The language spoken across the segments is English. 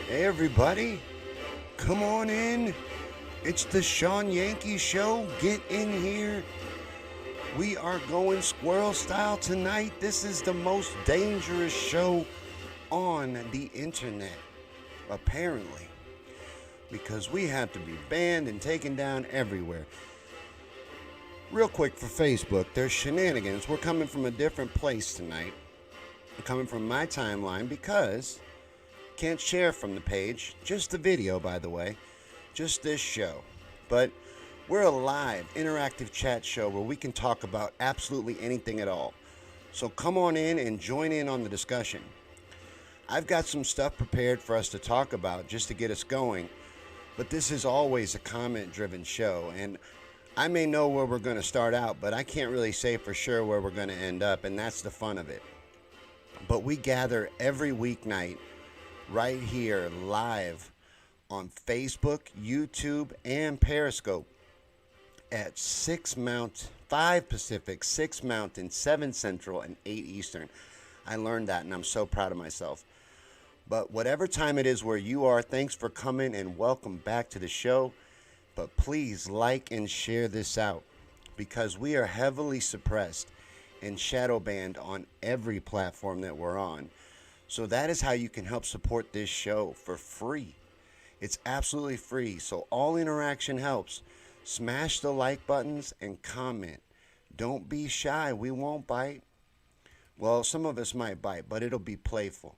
Hey everybody, come on in. It's the Shawn Yankey show. Get in here. We are going squirrel style tonight. This is the most dangerous show on the internet, apparently, because we have to be banned and taken down everywhere. Real quick for Facebook, there's shenanigans. We're coming from a different place tonight. We're coming from my timeline because can't share from the page, just the video, by the way, just this show. But we're a live, interactive chat show where we can talk about absolutely anything at all. So come on in and join in on the discussion. I've got some stuff prepared for us to talk about just to get us going, but this is always a comment-driven show, and I may know where we're going to start out, but I can't really say for sure where we're going to end up, and that's the fun of it. But we gather every weeknight right here live on Facebook, YouTube, and Periscope at 5 Pacific, 6 Mountain, 7 Central, and 8 Eastern. I learned that, and I'm so proud of myself. But whatever time it is where you are, thanks for coming and welcome back to the show. But please like and share this out because we are heavily suppressed and shadow banned on every platform that we're on. So that is how you can help support this show for free. It's absolutely free, so all interaction helps. Smash the like buttons and comment. Don't be shy, we won't bite. Well, some of us might bite, but it'll be playful.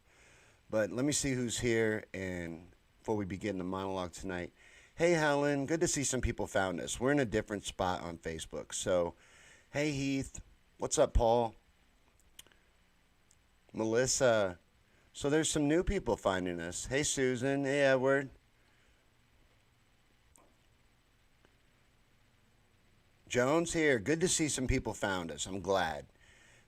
But let me see who's here, and before we begin the monologue tonight. Hey Helen, good to see some people found us. We're in a different spot on Facebook. So, hey Heath, what's up Paul? Melissa. So there's some new people finding us. Hey, Susan. Hey, Edward. Jones here. Good to see some people found us. I'm glad.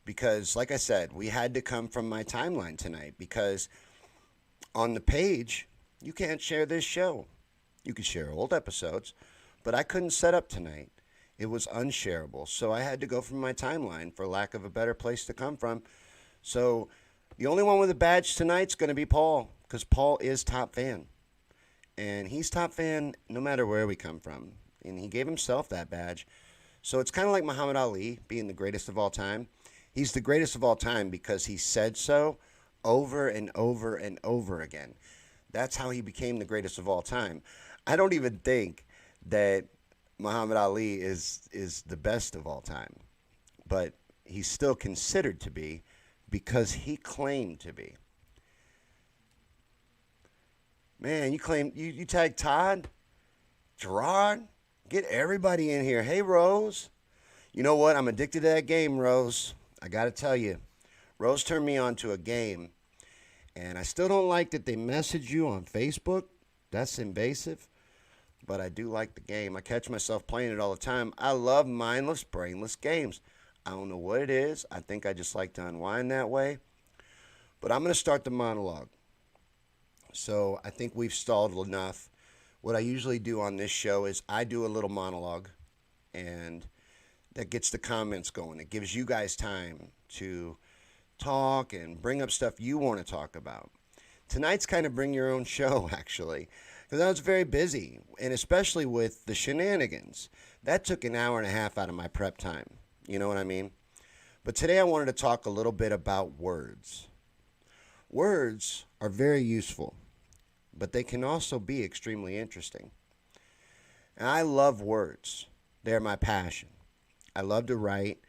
Because, like I said, we had to come from my timeline tonight. Because on the page, you can't share this show. You can share old episodes. But I couldn't set up tonight. It was unshareable. So I had to go from my timeline for lack of a better place to come from. So the only one with a badge tonight's going to be Paul, because Paul is top fan. And he's top fan no matter where we come from. And he gave himself that badge. So it's kind of like Muhammad Ali being the greatest of all time. He's the greatest of all time because he said so over and over and over again. That's how he became the greatest of all time. I don't even think that Muhammad Ali is the best of all time. But he's still considered to be, because he claimed to be. Man, you tag Todd, Gerard, get everybody in here. Hey, Rose. You know what? I'm addicted to that game, Rose. I got to tell you. Rose turned me on to a game, and I still don't like that they message you on Facebook. That's invasive, but I do like the game. I catch myself playing it all the time. I love mindless, brainless games. I don't know what it is. I think I just like to unwind that way. But I'm going to start the monologue. So I think we've stalled enough. What I usually do on this show is I do a little monologue, and that gets the comments going. It gives you guys time to talk and bring up stuff you want to talk about. Tonight's kind of bring your own show, actually, because I was very busy, and especially with the shenanigans. That took an hour and a half out of my prep time. You know what I mean? But today I wanted to talk a little bit about words. Words are very useful, but they can also be extremely interesting. And I love words. They're my passion. I love to write,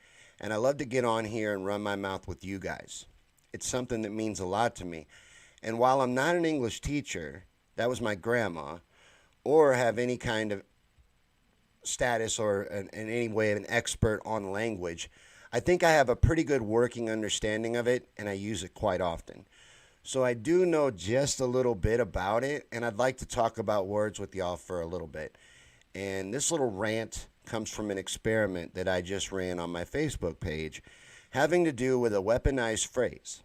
and I love to get on here and run my mouth with you guys. It's something that means a lot to me. And while I'm not an English teacher, that was my grandma, or have any kind of status or in any way an expert on language, I think I have a pretty good working understanding of it, and I use it quite often. So I do know just a little bit about it, and I'd like to talk about words with y'all for a little bit. And this little rant comes from an experiment that I just ran on my Facebook page having to do with a weaponized phrase.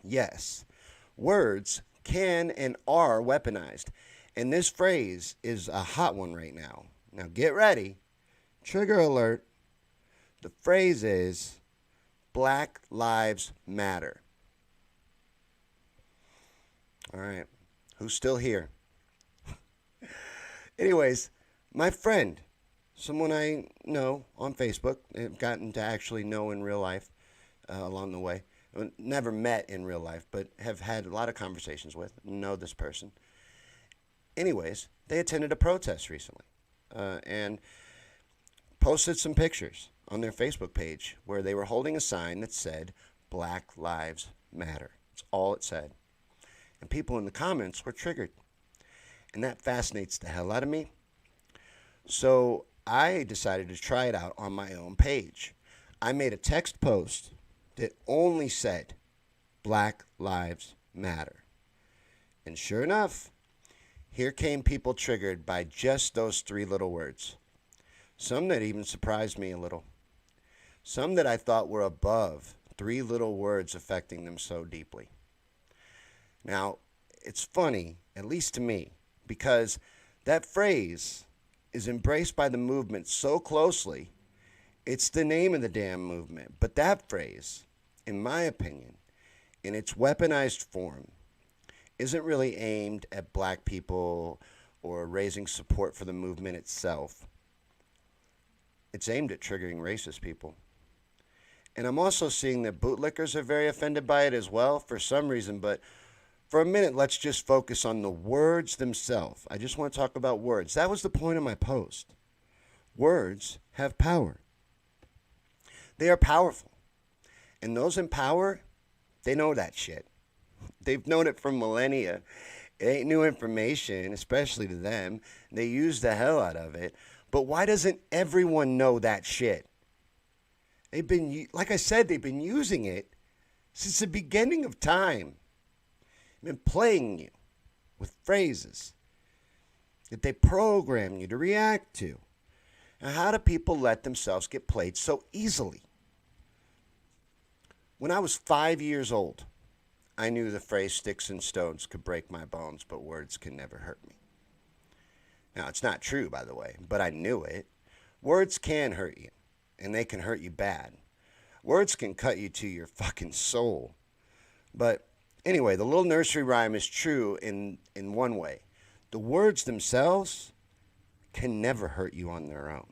Yes, words can and are weaponized, and this phrase is a hot one right now. Now get ready. Trigger alert. The phrase is Black Lives Matter. All right. who's still here. Anyways, my friend, someone I know on Facebook, have gotten to actually know in real life along the way. Never met in real life, but have had a lot of conversations with, know this person. Anyways, they attended a protest recently and posted some pictures on their Facebook page where they were holding a sign that said, Black Lives Matter. That's all it said. And people in the comments were triggered. And that fascinates the hell out of me. So I decided to try it out on my own page. I made a text post that only said, Black Lives Matter. And sure enough, here came people triggered by just those 3 little words. Some that even surprised me a little. Some that I thought were above 3 little words affecting them so deeply. Now, it's funny, at least to me, because that phrase is embraced by the movement so closely, it's the name of the damn movement. But that phrase, in my opinion, in its weaponized form, isn't really aimed at black people or raising support for the movement itself. It's aimed at triggering racist people. And I'm also seeing that bootlickers are very offended by it as well for some reason. But for a minute, let's just focus on the words themselves. I just want to talk about words. That was the point of my post. Words have power. They are powerful. And those in power, they know that shit. They've known it for millennia. It ain't new information, especially to them. They use the hell out of it. But why doesn't everyone know that shit? They've been, like I said, they've been using it since the beginning of time. They've been playing you with phrases that they program you to react to. Now, how do people let themselves get played so easily? When I was 5 years old, I knew the phrase sticks and stones could break my bones, but words can never hurt me. Now, it's not true, by the way, but I knew it. Words can hurt you, and they can hurt you bad. Words can cut you to your fucking soul. But anyway, the little nursery rhyme is true in one way. The words themselves can never hurt you on their own.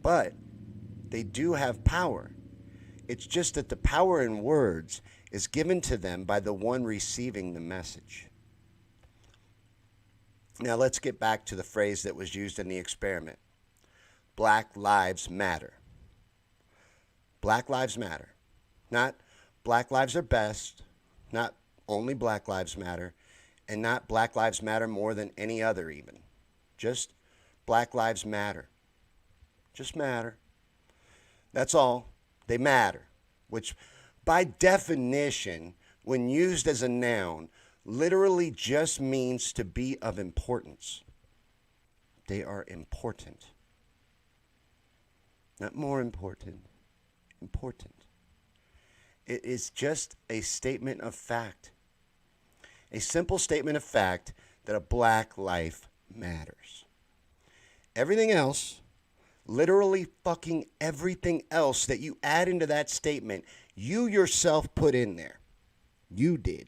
But they do have power. It's just that the power in words is given to them by the one receiving the message. Now let's get back to the phrase that was used in the experiment. Black Lives Matter. Black Lives Matter. Not Black Lives are best, not only Black Lives Matter, and not Black Lives Matter more than any other even. Just Black Lives Matter. Just matter. That's all. They matter, which by definition, when used as a noun, literally just means to be of importance. They are important. Not more important. Important. It is just a statement of fact. A simple statement of fact that a black life matters. Everything else, literally fucking everything else that you add into that statement, you yourself put in there. You did.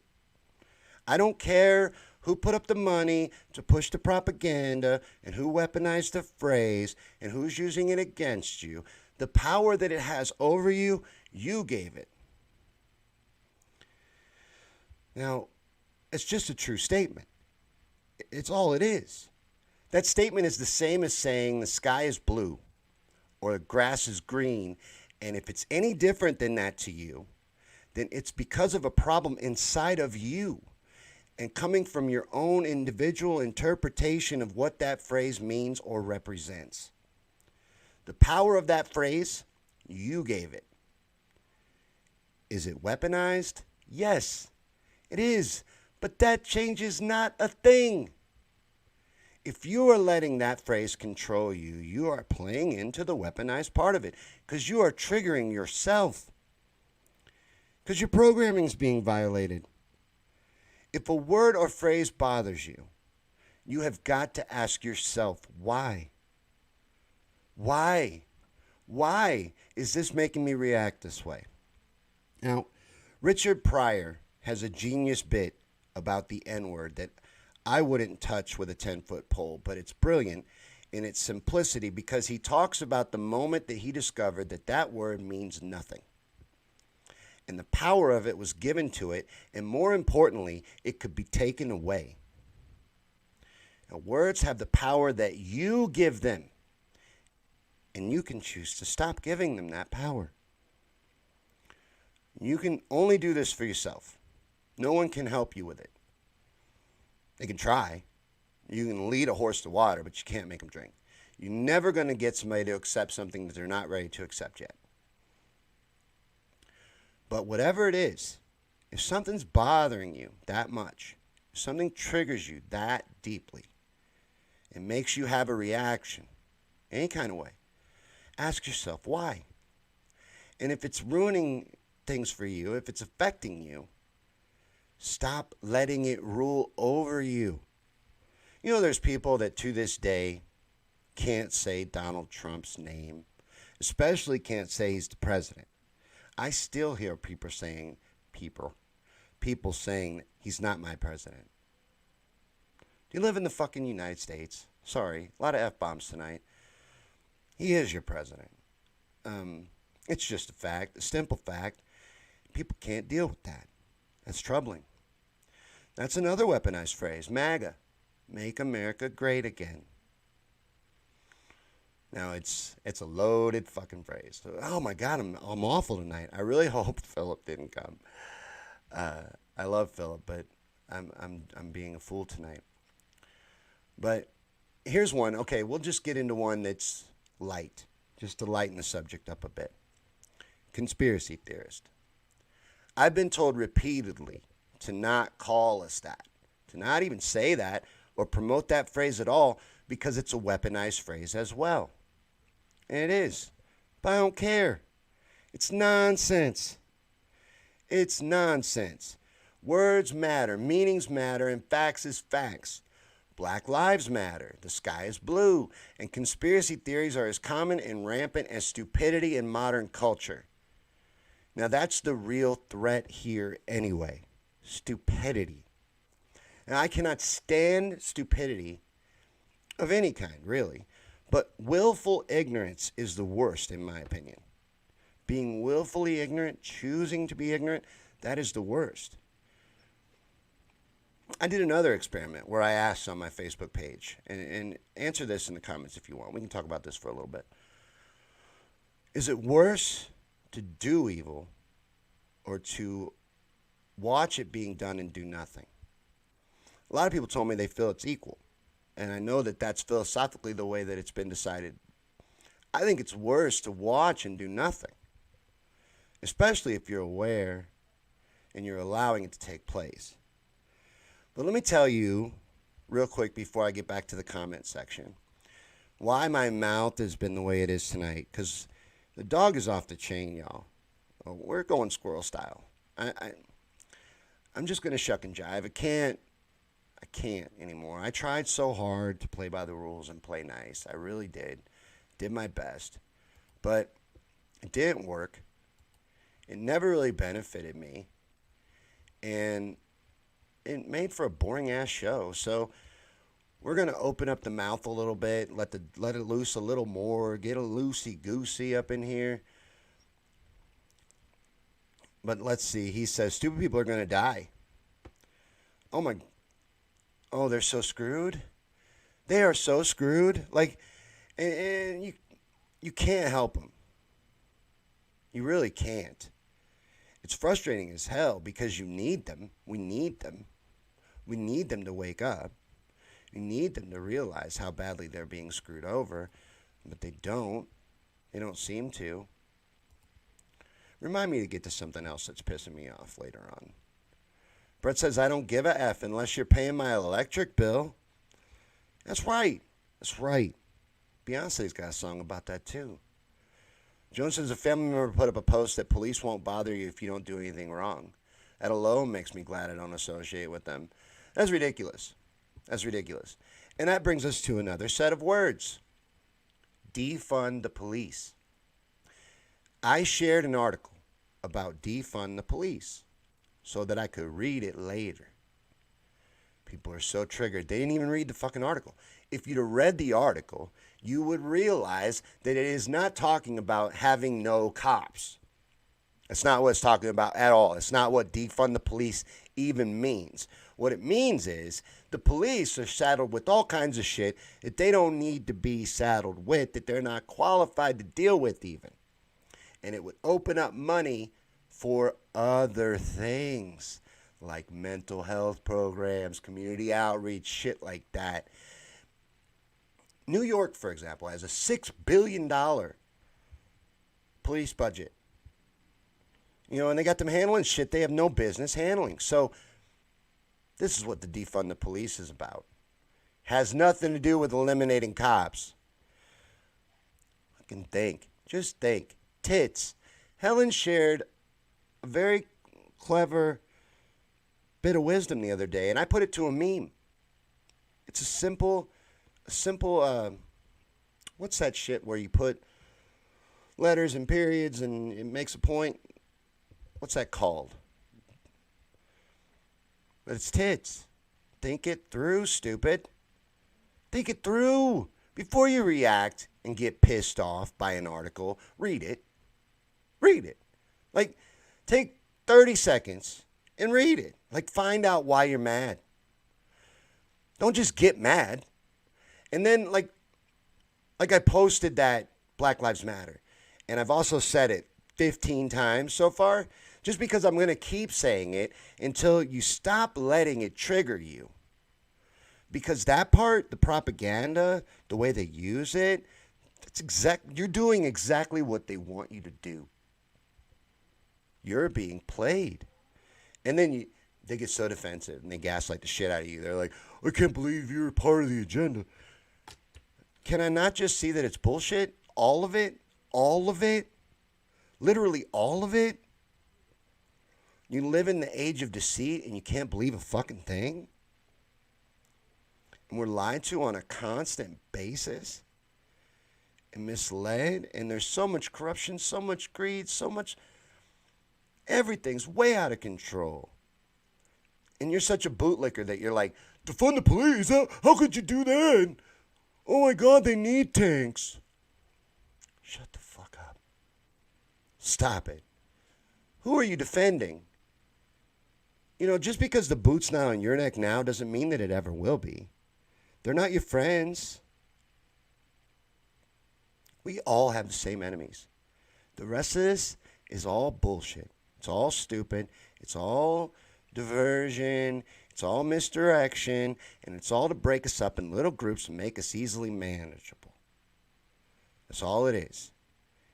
I don't care who put up the money to push the propaganda and who weaponized the phrase and who's using it against you. The power that it has over you, you gave it. Now, it's just a true statement. It's all it is. That statement is the same as saying the sky is blue or the grass is green. And if it's any different than that to you, then it's because of a problem inside of you and coming from your own individual interpretation of what that phrase means or represents. The power of that phrase, you gave it. Is it weaponized? Yes, it is. But that changes not a thing. If you are letting that phrase control you, you are playing into the weaponized part of it because you are triggering yourself. Because your programming is being violated. If a word or phrase bothers you, you have got to ask yourself, why? Why? Why is this making me react this way? Now, Richard Pryor has a genius bit about the N-word that I wouldn't touch with a 10-foot pole, but it's brilliant in its simplicity because he talks about the moment that he discovered that that word means nothing. And the power of it was given to it, and more importantly, it could be taken away. Now, words have the power that you give them, and you can choose to stop giving them that power. You can only do this for yourself. No one can help you with it. They can try. You can lead a horse to water, but you can't make them drink. You're never going to get somebody to accept something that they're not ready to accept yet. But whatever it is, if something's bothering you that much, if something triggers you that deeply, it makes you have a reaction, any kind of way, ask yourself why. And if it's ruining things for you, if it's affecting you, stop letting it rule over you. You know, there's people that to this day can't say Donald Trump's name, especially can't say he's the president. I still hear people saying he's not my president. Do you live in the fucking United States? Sorry, a lot of F-bombs tonight. He is your president. It's just a fact, a simple fact. People can't deal with that. That's troubling. That's another weaponized phrase, MAGA. Make America Great Again. Now, it's a loaded fucking phrase. Oh, my God, I'm awful tonight. I really hope Philip didn't come. I love Philip, but I'm being a fool tonight. But here's one. Okay, we'll just get into one that's light, just to lighten the subject up a bit. Conspiracy theorist. I've been told repeatedly to not call us that, to not even say that or promote that phrase at all because it's a weaponized phrase as well. And it is. But I don't care. It's nonsense. It's nonsense. Words matter, meanings matter, and facts is facts. Black lives matter, the sky is blue, and conspiracy theories are as common and rampant as stupidity in modern culture. Now that's the real threat here anyway. Stupidity. And I cannot stand stupidity of any kind, really. But willful ignorance is the worst, in my opinion. Being willfully ignorant, choosing to be ignorant, that is the worst. I did another experiment where I asked on my Facebook page, and answer this in the comments if you want. We can talk about this for a little bit. Is it worse to do evil or to watch it being done and do nothing? A lot of people told me they feel it's equal. And I know that that's philosophically the way that it's been decided. I think it's worse to watch and do nothing, especially if you're aware and you're allowing it to take place. But let me tell you real quick before I get back to the comment section why my mouth has been the way it is tonight. Because the dog is off the chain, y'all. We're going squirrel style. I'm just going to shuck and jive. I can't anymore. I tried so hard to play by the rules and play nice. I really did. Did my best. But it didn't work. It never really benefited me. And it made for a boring-ass show. So we're going to open up the mouth a little bit, let it loose a little more, get a loosey-goosey up in here. But let's see. He says, stupid people are going to die. Oh, they're so screwed. They are so screwed. Like, and you can't help them. You really can't. It's frustrating as hell because you need them. We need them. We need them to wake up. We need them to realize how badly they're being screwed over. But they don't. They don't seem to. Remind me to get to something else that's pissing me off later on. Brett says, I don't give a F unless you're paying my electric bill. That's right. That's right. Beyonce's got a song about that too. Jones says, a family member put up a post that police won't bother you if you don't do anything wrong. That alone makes me glad I don't associate with them. That's ridiculous. That's ridiculous. And that brings us to another set of words. Defund the police. I shared an article about defund the police so that I could read it later. People are so triggered. They didn't even read the fucking article. If you'd have read the article, you would realize that it is not talking about having no cops. It's not what it's talking about at all. It's not what defund the police even means. What it means is the police are saddled with all kinds of shit that they don't need to be saddled with, that they're not qualified to deal with even. And it would open up money for other things like mental health programs, community outreach, shit like that. New York, for example, has a $6 billion police budget. You know, and they got them handling shit they have no business handling. So this is what the Defund the Police is about. Has nothing to do with eliminating cops. Fucking think. Just think. Tits. Helen shared a very clever bit of wisdom the other day, and I put it to a meme. It's a simple, what's that shit where you put letters and periods and it makes a point? What's that called? But it's tits. Think it through, stupid. Think it through. Before you react and get pissed off by an article, read it. Read it. Like, take 30 seconds and read it. Like, find out why you're mad. Don't just get mad. And then, like I posted that Black Lives Matter. And I've also said it 15 times so far. Just because I'm going to keep saying it until you stop letting it trigger you. Because that part, the propaganda, the way they use it, you're doing exactly what they want you to do. You're being played. And then they get so defensive and they gaslight the shit out of you. They're like, I can't believe you're part of the agenda. Can I not just see that it's bullshit? All of it? All of it? Literally all of it? You live in the age of deceit and you can't believe a fucking thing? And we're lied to on a constant basis and misled. And there's so much corruption, so much greed, so much... Everything's way out of control. And you're such a bootlicker that you're like, defund the police? How could you do that? Oh my God, they need tanks. Shut the fuck up. Stop it. Who are you defending? You know, just because the boot's not on your neck now doesn't mean that it ever will be. They're not your friends. We all have the same enemies. The rest of this is all bullshit. It's all stupid. It's all diversion. It's all misdirection. And it's all to break us up in little groups and make us easily manageable. That's all it is.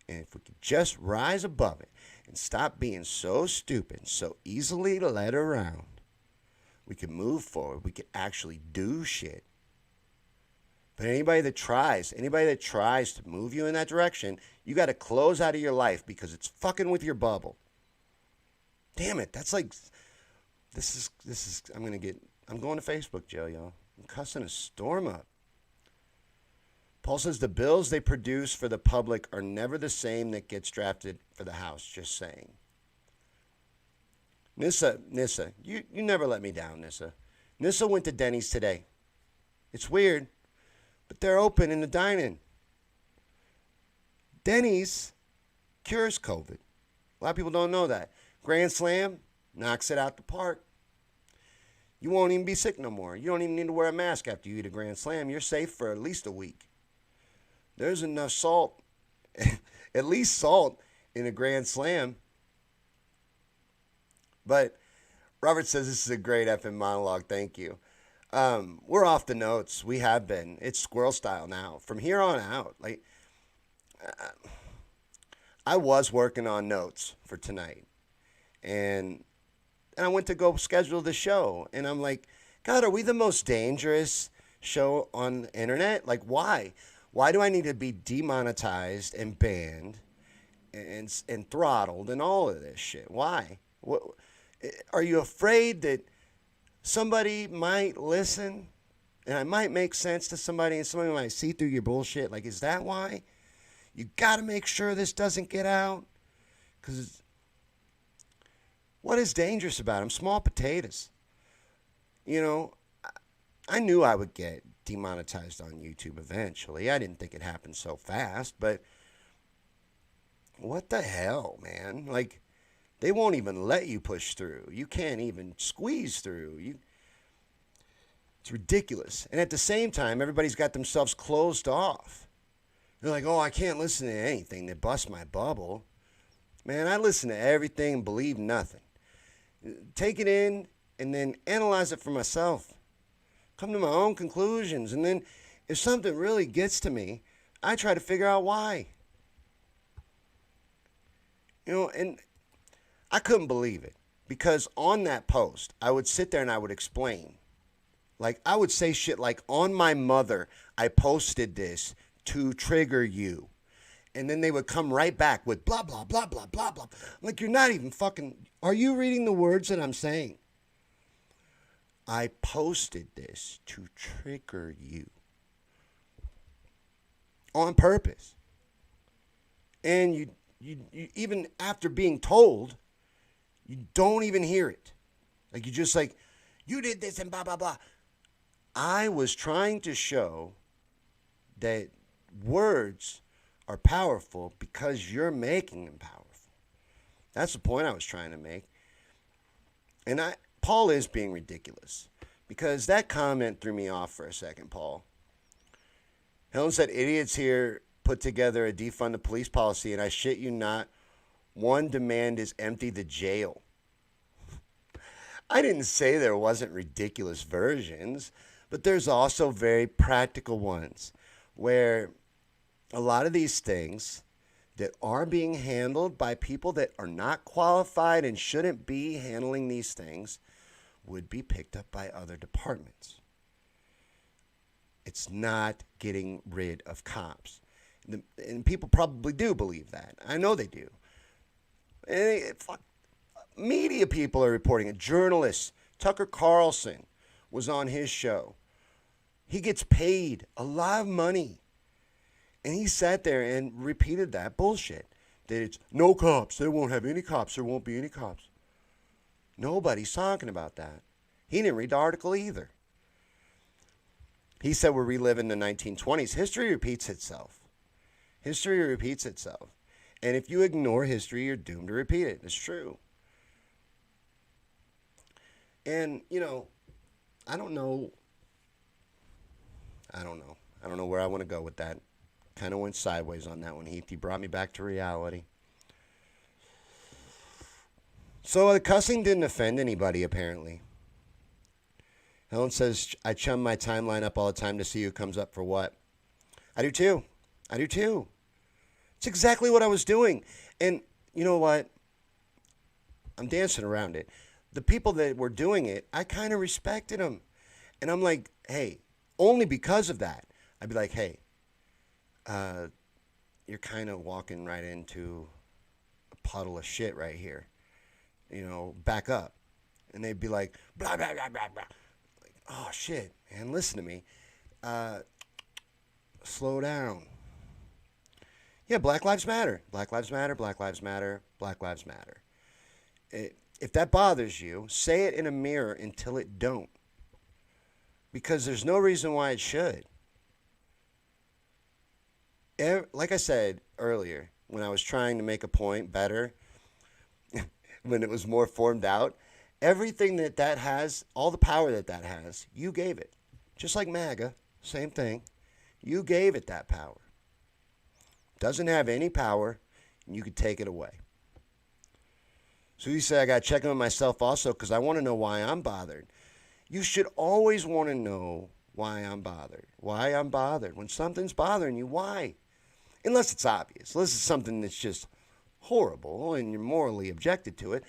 And if we could just rise above it and stop being so stupid, so easily led around, we could move forward. We could actually do shit. But anybody that tries to move you in that direction, you got to close out of your life because it's fucking with your bubble. Damn it, that's like, this is, I'm going to Facebook jail, y'all. I'm cussing a storm up. Paul says the bills they produce for the public are never the same that gets drafted for the House. Just saying. Nissa, you never let me down, Nissa. Nissa went to Denny's today. It's weird, but they're open in the dine-in. Denny's cures COVID. A lot of people don't know that. Grand Slam knocks it out the park. You won't even be sick no more. You don't even need to wear a mask after you eat a Grand Slam. You're safe for at least a week. There's enough salt, at least salt, in a Grand Slam. But Robert says this is a great effing monologue. Thank you. We're off the notes. We have been. It's squirrel style now. From here on out, like I was working on notes for tonight, and I went to go schedule the show, and I'm like, God, are we the most dangerous show on the internet? Like, why? Why do I need to be demonetized and banned and throttled and all of this shit? Why? What, are you afraid that somebody might listen and I might make sense to somebody and somebody might see through your bullshit? Like, is that why? You got to make sure this doesn't get out? Because what is dangerous about them? Small potatoes. You know, I knew I would get demonetized on YouTube eventually. I didn't think it happened so fast, but what the hell, man? Like, they won't even let you push through. You can't even squeeze through. It's ridiculous. And at the same time, everybody's got themselves closed off. They're like, oh, I can't listen to anything that busts my bubble. Man, I listen to everything and believe nothing. Take it in and then analyze it for myself. Come to my own conclusions. And then if something really gets to me, I try to figure out why. And I couldn't believe it. Because on that post, I would sit there and I would explain. Like, I would say shit like, on my mother, I posted this to trigger you. And then they would come right back with blah, blah, blah, blah, blah, blah. Like, you're not even fucking... Are you reading the words that I'm saying? I posted this to trigger you. On purpose. And you even after being told, you don't even hear it. Like, you just like, you did this and blah, blah, blah. I was trying to show that words are powerful because you're making them powerful. That's the point I was trying to make. And Paul is being ridiculous because that comment threw me off for a second, Paul. Helen said, idiots here put together a defund the police policy, and I shit you not, one demand is empty the jail. I didn't say there wasn't ridiculous versions, but there's also very practical ones where a lot of these things that are being handled by people that are not qualified and shouldn't be handling these things would be picked up by other departments. It's not getting rid of cops. And people probably do believe that. I know they do. And media people are reporting it. Journalists. Tucker Carlson was on his show. He gets paid a lot of money. And he sat there and repeated that bullshit. That it's no cops. They won't have any cops. There won't be any cops. Nobody's talking about that. He didn't read the article either. He said we're reliving the 1920s. History repeats itself. History repeats itself. And if you ignore history, you're doomed to repeat it. It's true. And, I don't know where I want to go with that. Kind of went sideways on that one, Heath. You brought me back to reality. So the cussing didn't offend anybody, apparently. Helen says, I chum my timeline up all the time to see who comes up for what. I do too. It's exactly what I was doing. And you know what? I'm dancing around it. The people that were doing it, I kind of respected them. And I'm like, hey, only because of that, I'd be like, hey, you're kind of walking right into a puddle of shit right here. Back up. And they'd be like, blah, blah, blah, blah, blah. Like, oh, shit, man, listen to me. Slow down. Yeah, Black Lives Matter. Black Lives Matter, Black Lives Matter, Black Lives Matter. If that bothers you, say it in a mirror until it don't. Because there's no reason why it should. Like I said earlier, when I was trying to make a point better, when it was more formed out, everything that has, all the power that has, you gave it. Just like MAGA, same thing. You gave it that power. Doesn't have any power, and you could take it away. So you say I got to check in with myself also because I want to know why I'm bothered. You should always want to know why I'm bothered. Why I'm bothered. When something's bothering you, why? Unless it's obvious. Unless it's something that's just horrible and you're morally objected to it.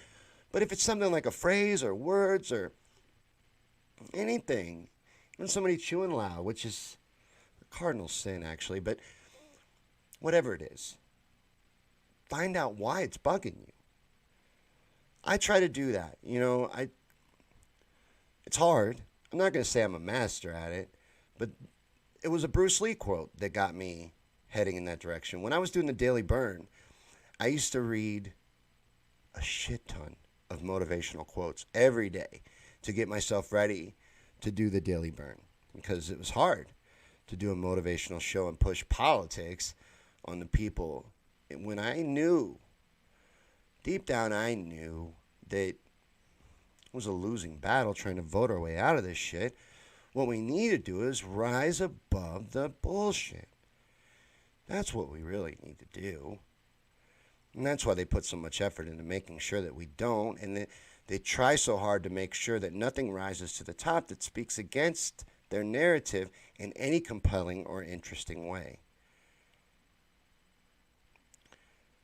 But if it's something like a phrase or words or anything, even somebody chewing loud, which is a cardinal sin actually, but whatever it is, find out why it's bugging you. I try to do that. It's hard. I'm not going to say I'm a master at it, but it was a Bruce Lee quote that got me heading in that direction. When I was doing the Daily Burn, I used to read a shit ton of motivational quotes every day to get myself ready to do the Daily Burn because it was hard to do a motivational show and push politics on the people. And when I knew, deep down, I knew that it was a losing battle trying to vote our way out of this shit. What we need to do is rise above the bullshit. That's what we really need to do. And that's why they put so much effort into making sure that we don't. And they try so hard to make sure that nothing rises to the top that speaks against their narrative in any compelling or interesting way.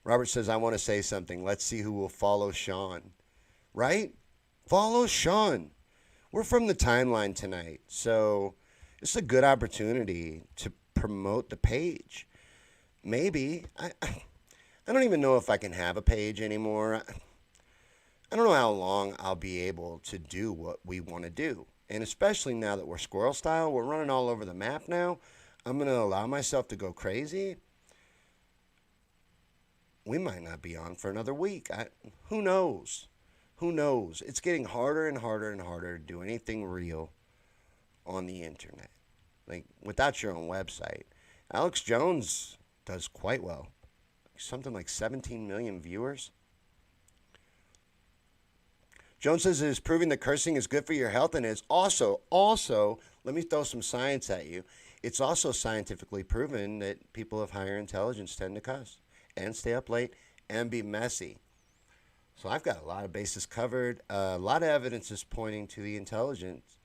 Robert says, I want to say something. Let's see who will follow Shawn. Right? Follow Shawn. We're from the timeline tonight, so it's a good opportunity to promote the page. Maybe. I don't even know if I can have a page anymore. I don't know how long I'll be able to do what we want to do. And especially now that we're squirrel style, we're running all over the map now. I'm going to allow myself to go crazy. We might not be on for another week. Who knows? Who knows? It's getting harder and harder and harder to do anything real on the internet. Like, without your own website. Alex Jones does quite well. Something like 17 million viewers. Jones says it is proving that cursing is good for your health, and it's also, let me throw some science at you. It's also scientifically proven that people of higher intelligence tend to cuss and stay up late and be messy. So I've got a lot of bases covered. A lot of evidence is pointing to the intelligence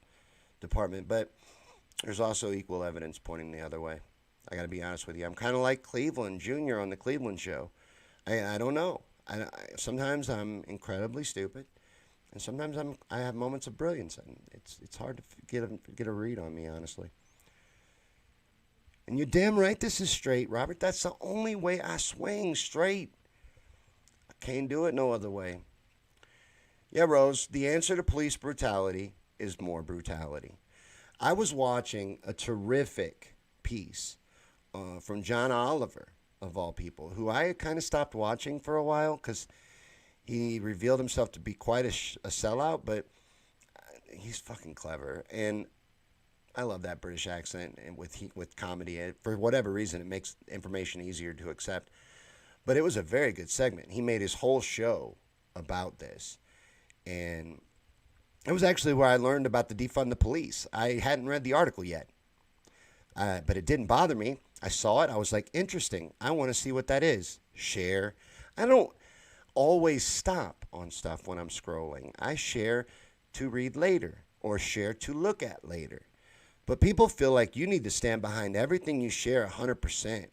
department, but there's also equal evidence pointing the other way. I got to be honest with you. I'm kind of like Cleveland Jr. on the Cleveland Show. I don't know. Sometimes I'm incredibly stupid, and sometimes I have moments of brilliance. And it's hard to get a read on me, honestly. And you're damn right this is straight, Robert. That's the only way I swing straight. I can't do it no other way. Yeah, Rose, the answer to police brutality is more brutality. I was watching a terrific piece from John Oliver, of all people, who I had kind of stopped watching for a while because he revealed himself to be quite a sellout, but he's fucking clever. And I love that British accent and with comedy. For whatever reason, it makes information easier to accept. But it was a very good segment. He made his whole show about this. And it was actually where I learned about the Defund the Police. I hadn't read the article yet. But it didn't bother me. I saw it. I was like, interesting. I want to see what that is. Share. I don't always stop on stuff when I'm scrolling. I share to read later or share to look at later. But people feel like you need to stand behind everything you share 100%.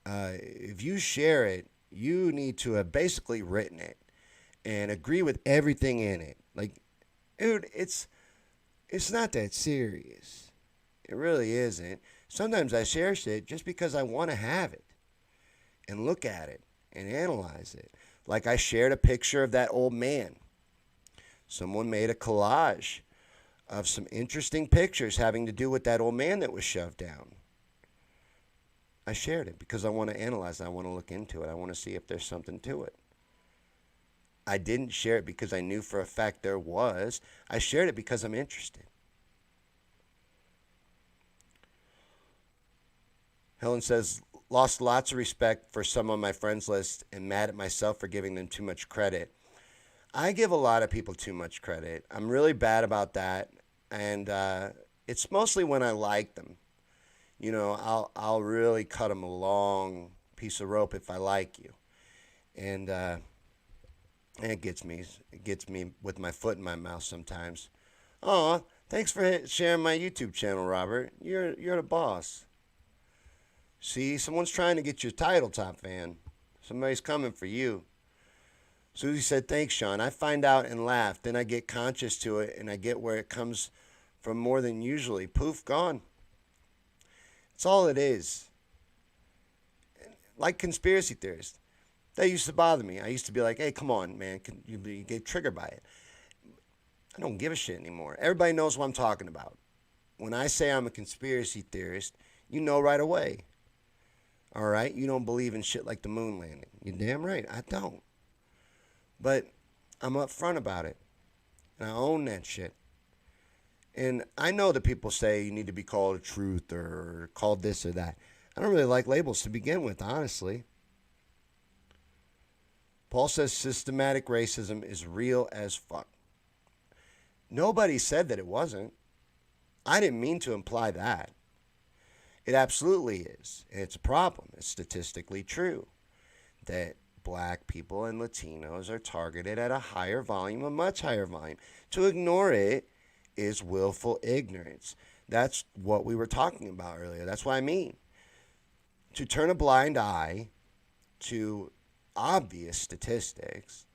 If you share it, you need to have basically written it and agree with everything in it. Like, dude, it's not that serious. It really isn't. Sometimes I share shit just because I want to have it and look at it and analyze it. Like I shared a picture of that old man. Someone made a collage of some interesting pictures having to do with that old man that was shoved down. I shared it because I want to analyze it. I want to look into it. I want to see if there's something to it. I didn't share it because I knew for a fact there was. I shared it because I'm interested. Helen says, lost lots of respect for some on my friends list and mad at myself for giving them too much credit. I give a lot of people too much credit. I'm really bad about that. And it's mostly when I like them. You know, I'll really cut them a long piece of rope if I like you. And it gets me with my foot in my mouth sometimes. Oh, thanks for sharing my YouTube channel, Robert. You're the boss. See, someone's trying to get your title top fan. Somebody's coming for you. Susie said, thanks, Shawn. I find out and laugh. Then I get conscious to it, and I get where it comes from more than usually. Poof, gone. It's all it is. Like conspiracy theorists. That used to bother me. I used to be like, hey, come on, man. You get triggered by it. I don't give a shit anymore. Everybody knows what I'm talking about. When I say I'm a conspiracy theorist, you know right away. All right? You don't believe in shit like the moon landing. You're damn right. I don't. But I'm upfront about it. And I own that shit. And I know that people say you need to be called a truth or called this or that. I don't really like labels to begin with, honestly. Paul says systematic racism is real as fuck. Nobody said that it wasn't. I didn't mean to imply that. It absolutely is. And it's a problem. It's statistically true that black people and Latinos are targeted at a higher volume, a much higher volume. To ignore it is willful ignorance. That's what we were talking about earlier. That's what I mean. To turn a blind eye to obvious statistics.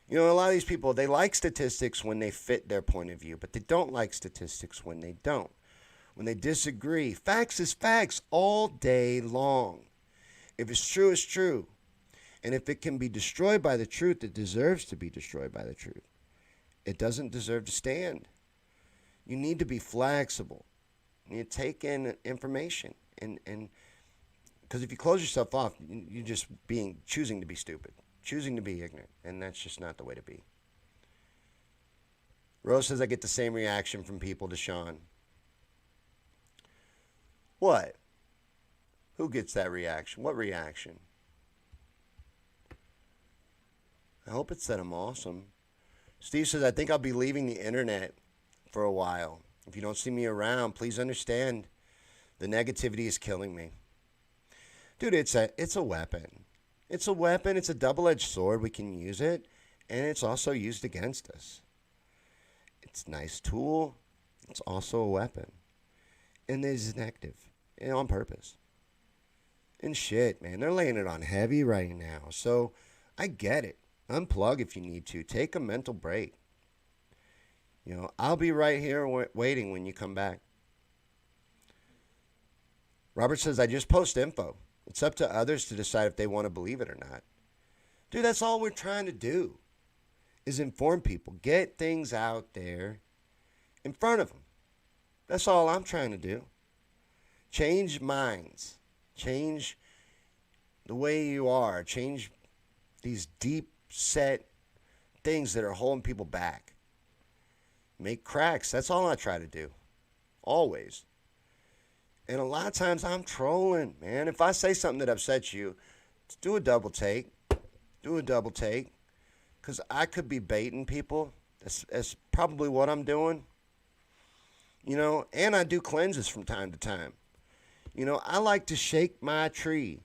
You know, a lot of these people, they like statistics when they fit their point of view, but they don't like statistics when they don't. When they disagree. Facts is facts all day long. If it's true, it's true. And if it can be destroyed by the truth, it deserves to be destroyed by the truth. It doesn't deserve to stand. You need to be flexible. You need to take in information. And because if you close yourself off, you're just choosing to be stupid, choosing to be ignorant. And that's just not the way to be. Rose says I get the same reaction from people to Shawn. What? Who gets that reaction? What reaction? I hope it's that I'm awesome. Steve says, I think I'll be leaving the internet for a while. If you don't see me around, please understand the negativity is killing me. Dude, it's a weapon. It's a weapon. It's a double-edged sword. We can use it, and it's also used against us. It's a nice tool. It's also a weapon. And it is negative, and on purpose. And shit, man, they're laying it on heavy right now. So I get it. Unplug if you need to. Take a mental break. You know, I'll be right here waiting when you come back. Robert says, I just post info. It's up to others to decide if they want to believe it or not. Dude, that's all we're trying to do is inform people. Get things out there in front of them. That's all I'm trying to do. Change minds. Change the way you are. Change these deep set things that are holding people back. Make cracks. That's all I try to do. Always. And a lot of times I'm trolling, man. If I say something that upsets you, do a double take. Do a double take. Because I could be baiting people. That's probably what I'm doing. You know, and I do cleanses from time to time. You know, I like to shake my tree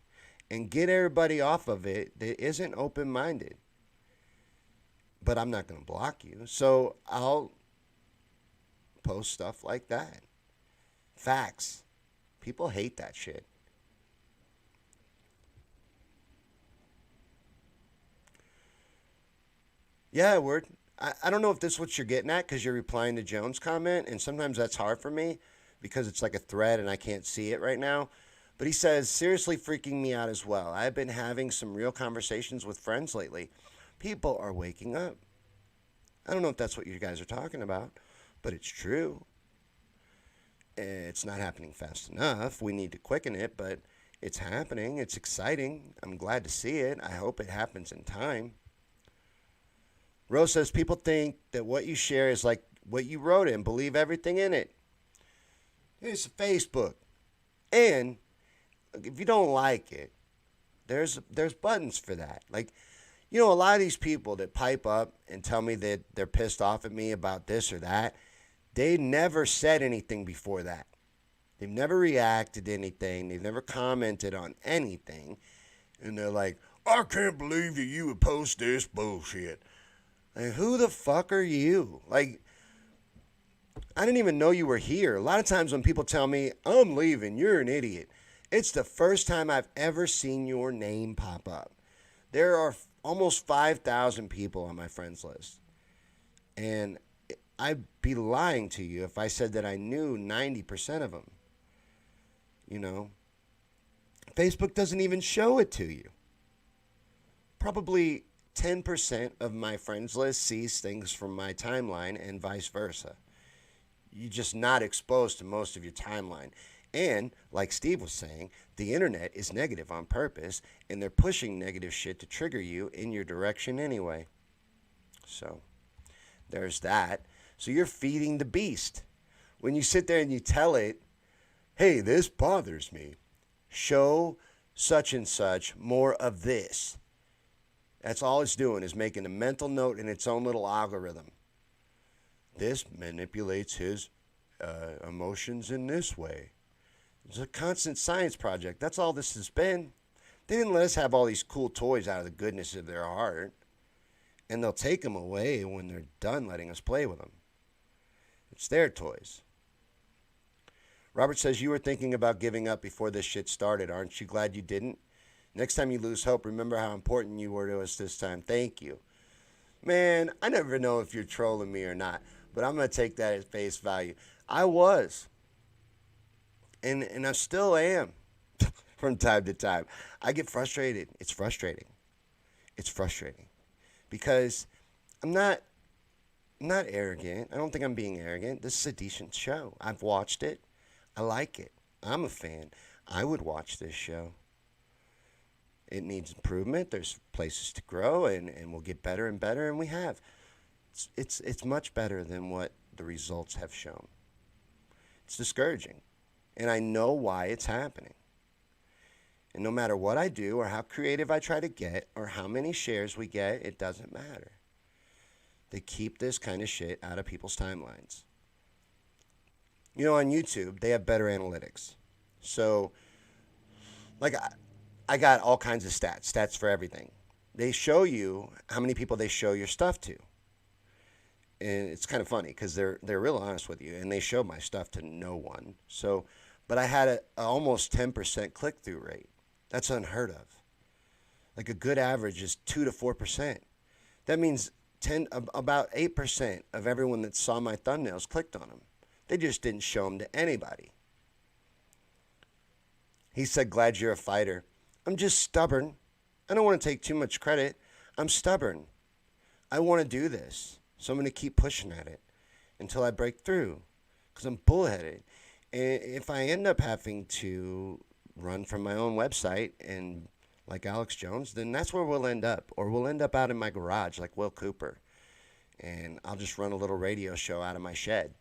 and get everybody off of it that isn't open-minded. But I'm not going to block you. So I'll post stuff like that. Facts. People hate that shit. Yeah, Word. I don't know if this is what you're getting at because you're replying to Jones' comment, and sometimes that's hard for me because it's like a thread and I can't see it right now. But he says, seriously freaking me out as well. I've been having some real conversations with friends lately. People are waking up. I don't know if that's what you guys are talking about, but it's true. It's not happening fast enough. We need to quicken it, but it's happening. It's exciting. I'm glad to see it. I hope it happens in time. Rose says, people think that what you share is like what you wrote it and believe everything in it. It's Facebook. And if you don't like it, there's buttons for that. Like, you know, a lot of these people that pipe up and tell me that they're pissed off at me about this or that, they never said anything before that. They've never reacted to anything. They've never commented on anything. And they're like, I can't believe that you would post this bullshit. Like, who the fuck are you? Like, I didn't even know you were here. A lot of times when people tell me, I'm leaving, you're an idiot, it's the first time I've ever seen your name pop up. There are almost 5,000 people on my friends list. And I'd be lying to you if I said that I knew 90% of them. You know, Facebook doesn't even show it to you. Probably 10% of my friends list sees things from my timeline and vice versa. You're just not exposed to most of your timeline. And, like Steve was saying, the internet is negative on purpose, and they're pushing negative shit to trigger you in your direction anyway. So, there's that. So you're feeding the beast. when you sit there and you tell it, hey, this bothers me, show such and such more of this. That's all it's doing, is making a mental note in its own little algorithm. This manipulates his emotions in this way. It's a constant science project. That's all this has been. They didn't let us have all these cool toys out of the goodness of their heart. And they'll take them away when they're done letting us play with them. It's their toys. Robert says, you were thinking about giving up before this shit started. Aren't you glad you didn't? Next time you lose hope, remember how important you were to us this time. Thank you. Man, I never know if you're trolling me or not, but I'm going to take that at face value. I was. And I still am from time to time. I get frustrated. It's frustrating. It's frustrating. Because I'm not arrogant. I don't think I'm being arrogant. This is a decent show. I've watched it. I like it. I'm a fan. I would watch this show. It needs improvement. There's places to grow, and we'll get better and better, and we have. It's much better than what the results have shown. It's discouraging, and I know why it's happening. And no matter what I do or how creative I try to get or how many shares we get, it doesn't matter. They keep this kind of shit out of people's timelines. You know, on YouTube, they have better analytics. So, like, I got all kinds of stats for everything. They show you how many people they show your stuff to. And it's kind of funny because they're real honest with you, and they show my stuff to no one. So, but I had a almost 10% click-through rate. That's unheard of. Like a good average is 2 to 4%. That means about 8% of everyone that saw my thumbnails clicked on them. They just didn't show them to anybody. He said, glad you're a fighter. I'm just stubborn. I don't want to take too much credit. I'm stubborn. I want to do this. So I'm going to keep pushing at it until I break through because I'm bullheaded. And if I end up having to run from my own website and like Alex Jones, then that's where we'll end up. Or we'll end up out in my garage like Will Cooper. And I'll just run a little radio show out of my shed.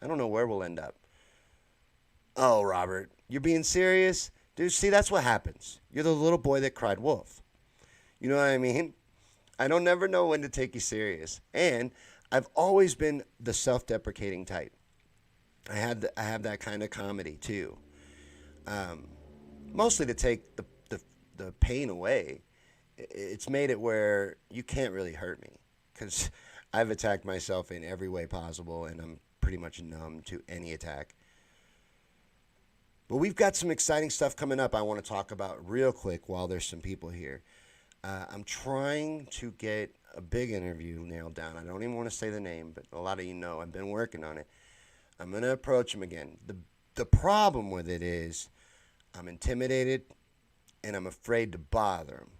I don't know where we'll end up. Oh, Robert, you're being serious? Dude, see, that's what happens. You're the little boy that cried wolf. You know what I mean? I don't never know when to take you serious. And I've always been the self-deprecating type. I have that kind of comedy, too. Mostly to take the pain away. It's made it where you can't really hurt me. Because I've attacked myself in every way possible, and I'm pretty much numb to any attack. But we've got some exciting stuff coming up I want to talk about real quick while there's some people here. I'm trying to get a big interview nailed down. I don't even want to say the name, but a lot of you know I've been working on it. I'm going to approach him again. The problem with it is I'm intimidated and I'm afraid to bother him.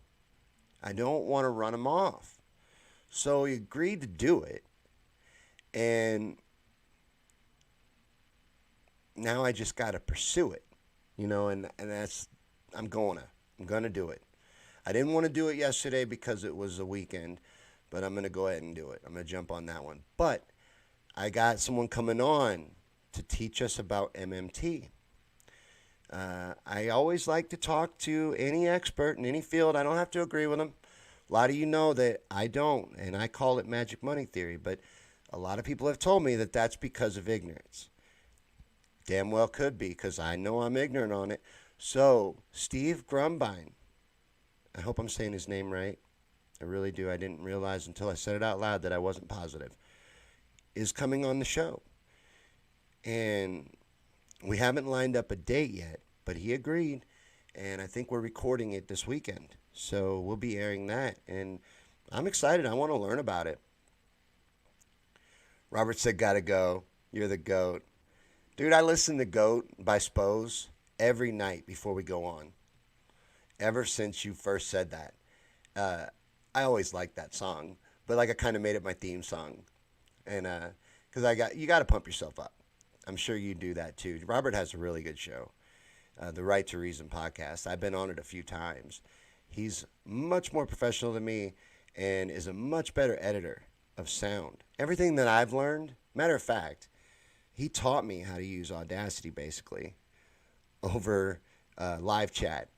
I don't want to run him off. So he agreed to do it. And now I just got to pursue it, you know, and that's, I'm going to do it. I didn't want to do it yesterday because it was a weekend, but I'm going to go ahead and do it. I'm going to jump on that one. But I got someone coming on to teach us about MMT. I always like to talk to any expert in any field. I don't have to agree with them. A lot of you know that I don't, and I call it magic money theory, but a lot of people have told me that that's because of ignorance. Damn well could be, because I know I'm ignorant on it. So, Steve Grumbine, I hope I'm saying his name right. I really do. I didn't realize until I said it out loud that I wasn't positive. Is coming on the show. And we haven't lined up a date yet, but he agreed. And I think we're recording it this weekend. So we'll be airing that. And I'm excited. I want to learn about it. Robert said, gotta go. You're the GOAT. Dude, I listen to GOAT by Spose every night before we go on. Ever since you first said that. I always liked that song. But like I kind of made it my theme song. And because you got to pump yourself up. I'm sure you do that too. Robert has a really good show. The Right to Reason podcast. I've been on it a few times. He's much more professional than me and is a much better editor of sound. Everything that I've learned, matter of fact, he taught me how to use Audacity basically over live chat.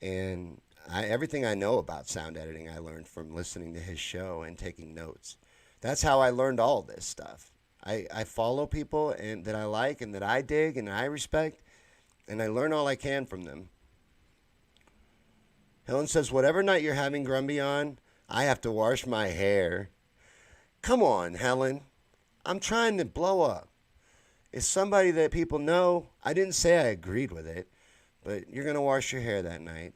And everything I know about sound editing, I learned from listening to his show and taking notes. That's how I learned all this stuff. I follow people and that I like and that I dig and I respect, and I learn all I can from them. Helen says, whatever night you're having Grumby on, I have to wash my hair. Come on, Helen. I'm trying to blow up. It's somebody that people know. I didn't say I agreed with it, but you're going to wash your hair that night.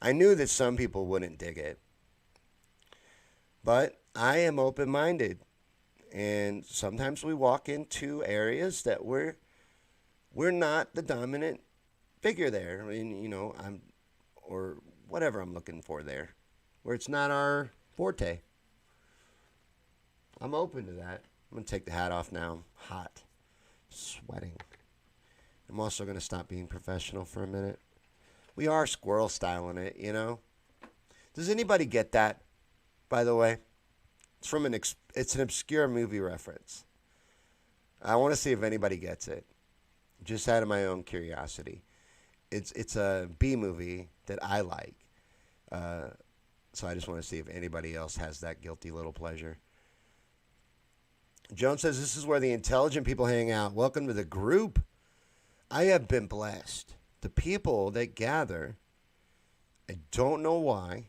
I knew that some people wouldn't dig it, but I am open-minded, and sometimes we walk into areas that we're not the dominant figure there. I mean, or whatever I'm looking for there, where it's not our forte. I'm open to that. I'm going to take the hat off now. I'm hot, sweating. I'm also going to stop being professional for a minute. We are squirrel styling it, Does anybody get that, by the way? It's an obscure movie reference. I want to see if anybody gets it. Just out of my own curiosity. It's a B movie that I like. So I just want to see if anybody else has that guilty little pleasure. Joan says, this is where the intelligent people hang out. Welcome to the group. I have been blessed. The people that gather, I don't know why,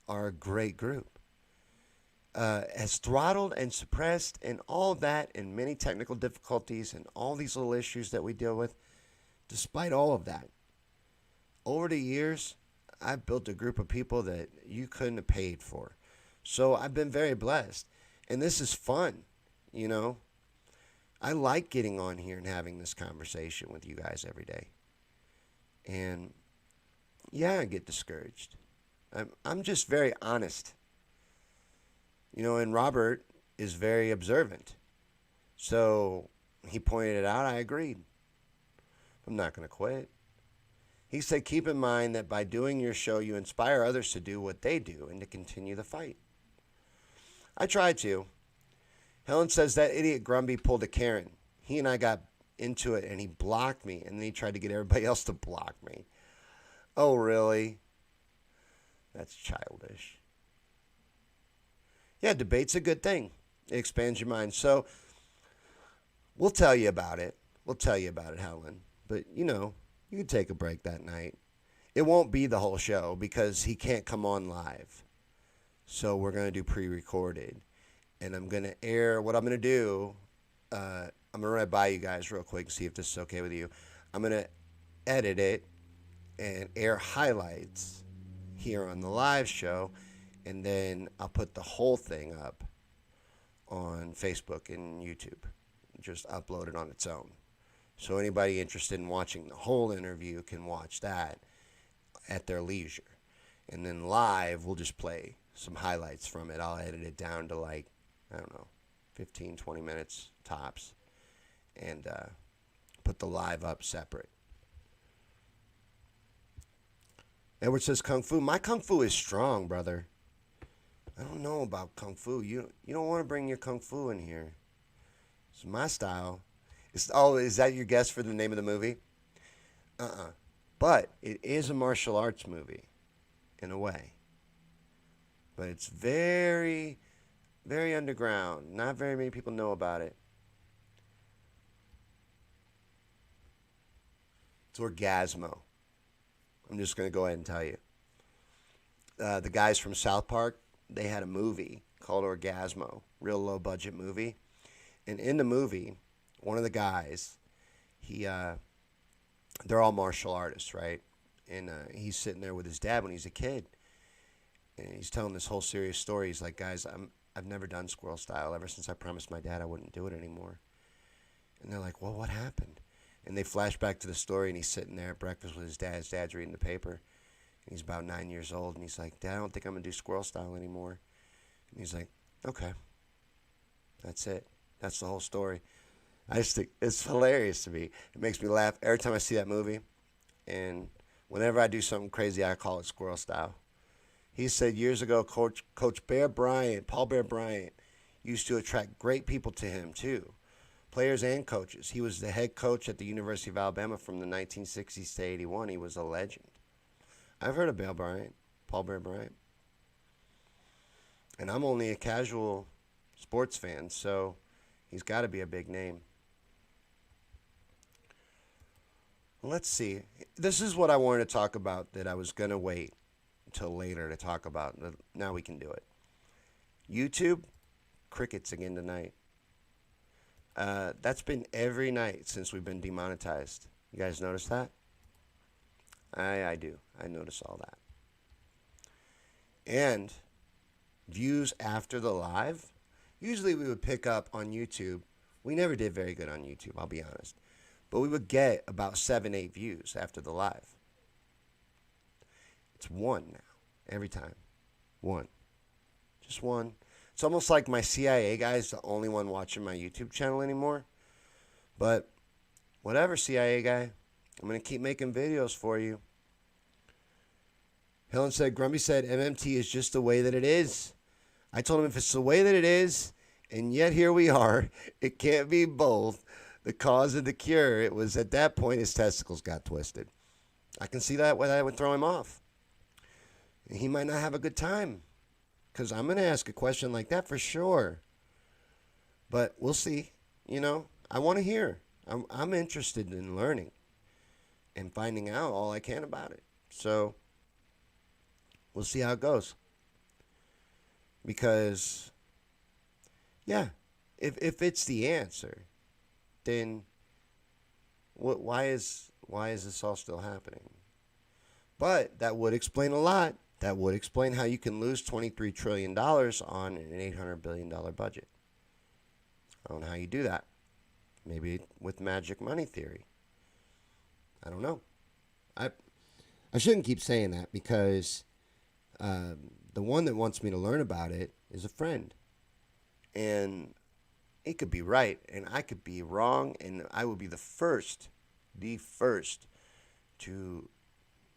are a great group. As throttled and suppressed and all that and many technical difficulties and all these little issues that we deal with, despite all of that, over the years, I've built a group of people that you couldn't have paid for. So I've been very blessed. And this is fun, I like getting on here and having this conversation with you guys every day. And yeah, I get discouraged. I'm just very honest. And Robert is very observant. So he pointed it out. I agreed. I'm not going to quit. He said, keep in mind that by doing your show, you inspire others to do what they do and to continue the fight. I tried to. Helen says that idiot Grumby pulled a Karen. He and I got into it, and he blocked me, and then he tried to get everybody else to block me. Oh, really? That's childish. Yeah, debate's a good thing. It expands your mind. So we'll tell you about it. We'll tell you about it, Helen. But, you can take a break that night. It won't be the whole show because he can't come on live. So we're going to do pre-recorded. And I'm going to air what I'm going to do. I'm going to run it by you guys real quick and see if this is okay with you. I'm going to edit it and air highlights here on the live show. And then I'll put the whole thing up on Facebook and YouTube. Just upload it on its own. So anybody interested in watching the whole interview can watch that at their leisure. And then live, we'll just play some highlights from it. I'll edit it down to 15, 20 minutes tops. And put the live up separate. Edward says, Kung Fu. My Kung Fu is strong, brother. I don't know about Kung Fu. You don't want to bring your Kung Fu in here. It's my style. Is that your guess for the name of the movie? But it is a martial arts movie, in a way. But it's very, very underground. Not very many people know about it. It's Orgazmo. I'm just going to go ahead and tell you. The guys from South Park, they had a movie called Orgazmo. Real low-budget movie. And in the movie, one of the guys, they're all martial artists, right? And he's sitting there with his dad when he's a kid. And he's telling this whole serious story. He's like, guys, I've never done squirrel style ever since I promised my dad I wouldn't do it anymore. And they're like, well, what happened? And they flash back to the story, and he's sitting there at breakfast with his dad. His dad's reading the paper. And he's about 9 years old. And he's like, Dad, I don't think I'm going to do squirrel style anymore. And he's like, okay. That's it. That's the whole story. I just think it's hilarious to me. It makes me laugh every time I see that movie. And whenever I do something crazy, I call it squirrel style. He said years ago, Coach Paul Bear Bryant, used to attract great people to him, too. players and coaches. He was the head coach at the University of Alabama from the 1960s to 81. He was a legend. I've heard of Paul Bear Bryant. And I'm only a casual sports fan, so he's got to be a big name. Let's see. This is what I wanted to talk about that I was going to wait until later to talk about. Now we can do it. YouTube, crickets again tonight. That's been every night since we've been demonetized. You guys notice that? I do. I notice all that. And views after the live, usually we would pick up on YouTube. We never did very good on YouTube, I'll be honest. But we would get about 7, 8 views after the live. It's 1 now, every time. 1. Just 1. It's almost like my CIA guy is the only one watching my YouTube channel anymore. But whatever, CIA guy. I'm going to keep making videos for you. Helen said, Grumpy said, MMT is just the way that it is. I told him if it's the way that it is, and yet here we are, it can't be both. The cause of the cure, it was at that point his testicles got twisted. I can see that why that would throw him off. He might not have a good time. Because I'm going to ask a question like that for sure. But we'll see. You know, I want to hear. I'm interested in learning and finding out all I can about it. So we'll see how it goes. Because, yeah, if it's the answer, then why is this all still happening? But that would explain a lot. That would explain how you can lose $23 trillion on an $800 billion budget. I don't know how you do that. Maybe with magic money theory. I don't know. I shouldn't keep saying that because the one that wants me to learn about it is a friend. And he could be right, and I could be wrong, and I would be the first to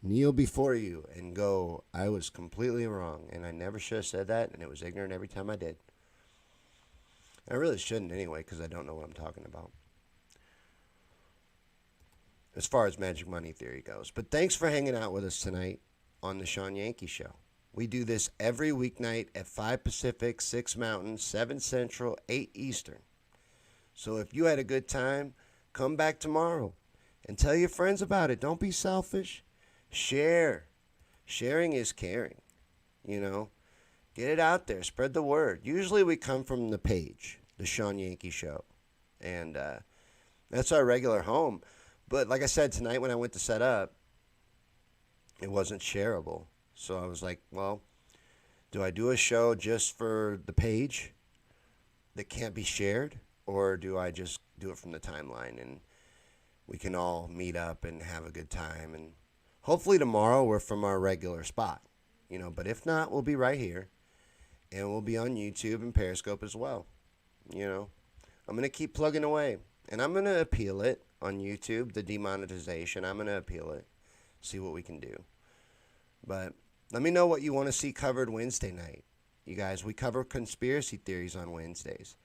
kneel before you and go, I was completely wrong, and I never should have said that, and it was ignorant every time I did. I really shouldn't anyway, because I don't know what I'm talking about. As far as magic money theory goes. But thanks for hanging out with us tonight on the Shawn Yankey Show. We do this every weeknight at 5 Pacific, 6 Mountain, 7 Central, 8 Eastern. So if you had a good time, come back tomorrow and tell your friends about it. Don't be selfish. Share. Sharing is caring. You know, get it out there. Spread the word. Usually we come from the page, the Shawn Yankey Show. And that's our regular home. But like I said, tonight when I went to set up, it wasn't shareable. So I was like, well, do I do a show just for the page that can't be shared? Or do I just do it from the timeline and we can all meet up and have a good time? And hopefully tomorrow we're from our regular spot, you know. But if not, we'll be right here. And we'll be on YouTube and Periscope as well, you know. I'm going to keep plugging away. And I'm going to appeal it on YouTube, the demonetization. I'm going to appeal it, see what we can do. But let me know what you want to see covered Wednesday night. You guys, we cover conspiracy theories on Wednesdays.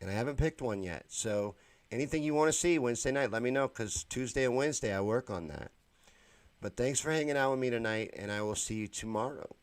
And I haven't picked one yet. So anything you want to see Wednesday night, let me know. Because Tuesday and Wednesday, I work on that. But thanks for hanging out with me tonight. And I will see you tomorrow.